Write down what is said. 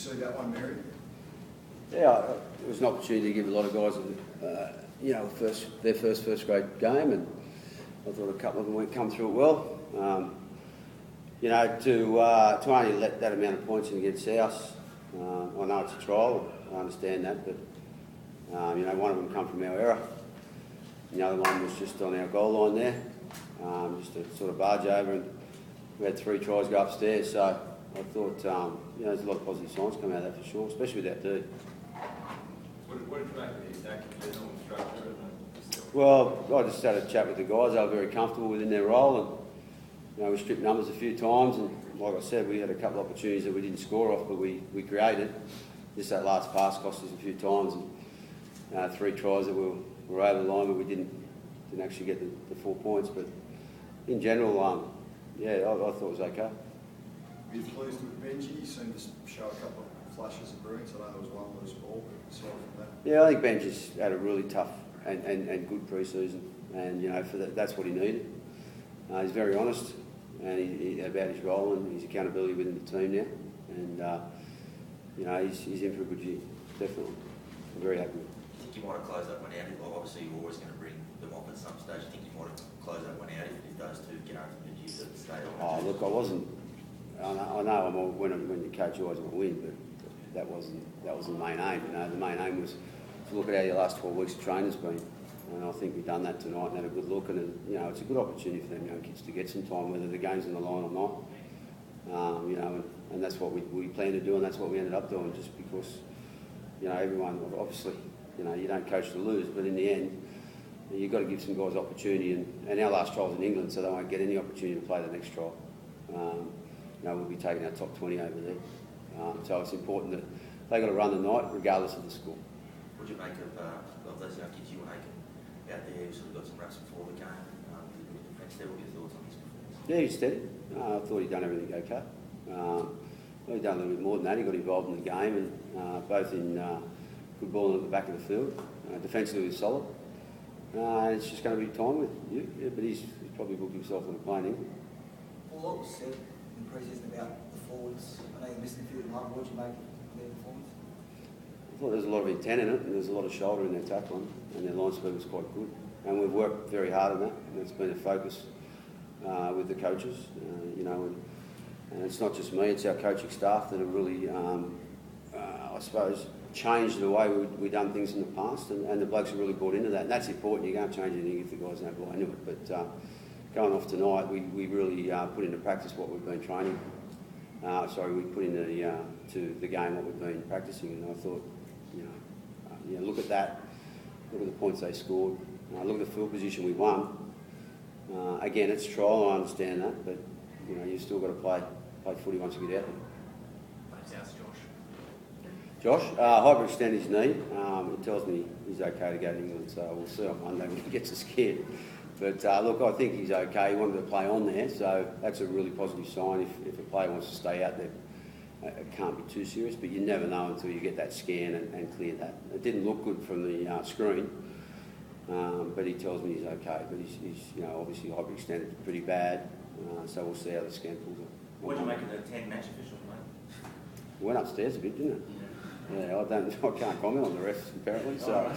see that one, Mary? Yeah, it was an opportunity to give a lot of guys, their first grade game, and I thought a couple of them come through it well. To only let that amount of points in against South, I know it's a trial, I understand that, but one of them come from our error. The other one was just on our goal line there, just a sort of barge over, and we had 3 tries go upstairs. So I thought, there's a lot of positive signs come out of that for sure, especially with that D. What did you make of the attack in general and structure? Well, I just had a chat with the guys. They were very comfortable within their role, and we stripped numbers a few times. And like I said, we had a couple of opportunities that we didn't score off, but we created. Just that last pass cost us a few times, and 3 tries that were over the line, but we didn't actually get the 4 points. But in general, I thought it was okay. Were you pleased with Benji? He seemed to show a couple of flashes of brilliance. I know there was one loose ball, but aside from that. Yeah, I think Benji's had a really tough and good pre-season, and that's what he needed. He's very honest and about his role and his accountability within the team now, and he's in for a good year, definitely. I'm very happy with him. I think you might have closed that one out. Well, obviously, you're always going to bring them off at some stage. I think you might have closed that one out if those two get over the years that stay on. Oh, look, I wasn't. I know when you coach, you always want to win, but that wasn't the main aim. The main aim was to look at how your last 12 weeks of training's been, and I think we've done that tonight and had a good look. And it's a good opportunity for them young kids to get some time, whether the game's on the line or not. And that's what we planned to do, and that's what we ended up doing. Just because, everyone obviously, you don't coach to lose, but in the end, you've got to give some guys opportunity. And our last trial's in England, so they won't get any opportunity to play the next trial. We'll be taking our top 20 over there. So it's important that they've got to run the night regardless of the score. What do you make of those young kids you were making out there who sort of got some reps before the game? Defence there, what are your thoughts on his performance? Yeah, he's steady. I thought he'd done everything okay. He'd done a little bit more than that. He got involved in the game, and both in good ball and at the back of the field. Defensively, he was solid. It's just going to be time with you, but he's probably booked himself on a plane. Well, what was said in pre-season about the forwards? I know you missed a few of them up. What did you make of their performance? I thought there was a lot of intent in it, and there's a lot of shoulder in their tackling, and their line speed was quite good. And we've worked very hard on that, and it's been a focus with the coaches, and it's not just me, it's our coaching staff that have really, I suppose, changed the way we've done things in the past, and the blokes have really bought into that. And that's important. You can't change anything if the guys don't buy into it. But going off tonight, we really put into practice what we've been training. We put into to the game what we've been practicing, and I thought, look at that, look at the points they scored, look at the field position we won. Again, it's trial, I understand that, but you've still got to play footy once you get out there. Josh, hyperextended his knee. It tells me he's okay to go to England, so we'll see on Monday when he gets us scared. But look, I think he's okay. He wanted to play on there, so that's a really positive sign. If a player wants to stay out there, it can't be too serious, but you never know until you get that scan and clear that. It didn't look good from the screen, but he tells me he's okay. But he's obviously hyperextended pretty bad, so we'll see how the scan pulls it. What did you make of the 10-match official, mate? It went upstairs a bit, didn't it? Yeah, I can't comment on the refs apparently. So.